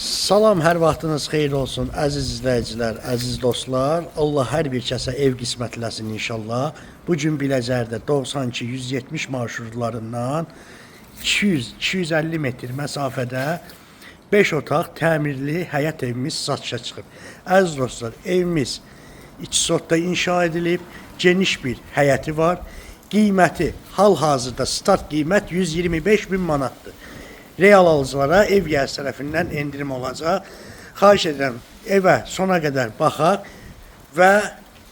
Salam, hər vaxtınız xeyir olsun, əziz izləyicilər, əziz dostlar. Allah hər bir kəsə ev qismətləsin inşallah. Bugün Biləcərdə 92-170 marşrutlarından 200-250 metr məsafədə 5 otaq təmirli həyət evimiz satışa çıxıb. Əziz dostlar, evimiz 2 sotda inşa edilib, geniş bir həyəti var. Qiyməti hal-hazırda start qiymət 125 bin manatdır. Real alıcılara ev yəhəsi tərəfindən endirim olacaq. Xahiş edirəm, evə sona qədər baxaq və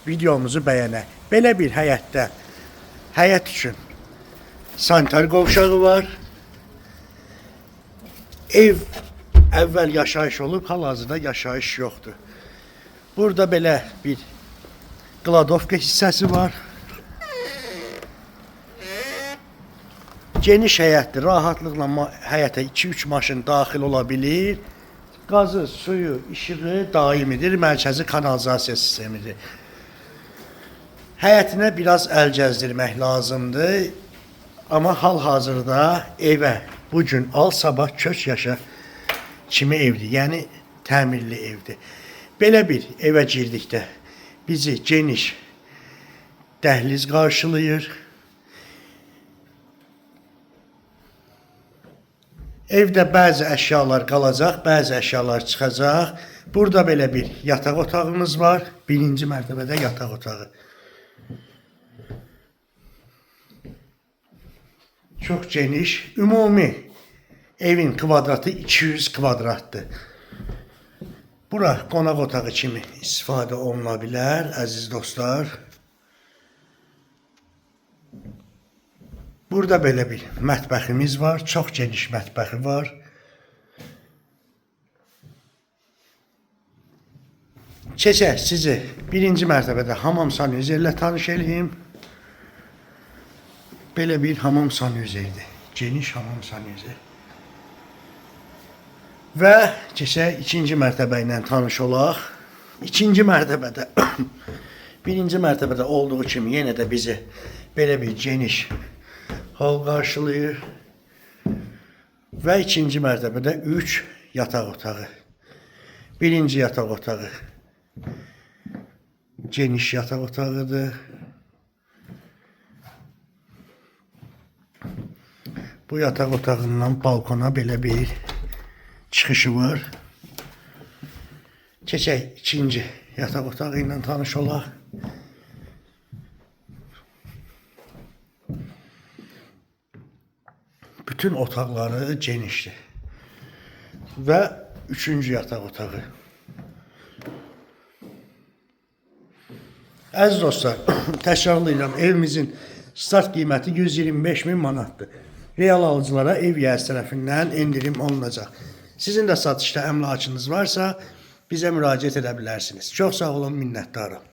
videomuzu bəyənək. Belə bir həyətdə, həyət üçün sanitar qovşağı var. Ev əvvəl yaşayış olub, hal-hazırda yaşayış yoxdur. Burada belə bir qladovka hissəsi var. Geniş həyətdir, rahatlıqla həyətə 2-3 maşın daxil ola bilir. Qazı, suyu, işığı daimidir, mərkəzi kanalizasiya sistemidir. Həyətinə biraz əl gəzdirmək lazımdır. Amma hal-hazırda evə bugün al, sabah köç yaşa kimi evdir, yəni təmirli evdir. Belə bir evə girdikdə bizi geniş dəhliz qarşılayır. Evdə bəzi əşyalar qalacaq, bəzi əşyalar çıxacaq. Burada belə bir yataq otağımız var. Birinci mərtəbədə yataq otağı. Çox geniş. Ümumi evin kvadratı 200 kvadratdır. Bura qonaq otağı kimi istifadə oluna bilər, əziz dostlar. Burada belə bir mətbəximiz var, çox geniş mətbəxi var. Keçək sizi birinci mərtəbədə hamam sanuzeli ilə tanış edeyim. Belə bir hamam sanuzelidir, geniş hamam sanuzeli. Və keçək ikinci mərtəbə ilə tanış olaq. İkinci mərtəbədə, birinci mərtəbədə olduğu kimi yenə də bizi belə bir geniş hal qarşılayır. Və ikinci mərtəbədə 3 yataq otağı. Birinci yataq otağı geniş yataq otağıdır. Bu yataq otağından balkona belə bir çıxışı var. Keçək ikinci yataq otağı ilə tanış olaq. Bütün otaqları genişdir. Və üçüncü yataq otağı. Əziz dostlar, təkrarlayıram, evimizin start qiyməti 125 bin manatdır. Real alıcılara ev yəhəsi tərəfindən endirim olunacaq. Sizin də satışda əmlakınız varsa bizə müraciət edə bilərsiniz. Çox sağ olun, minnətdarım.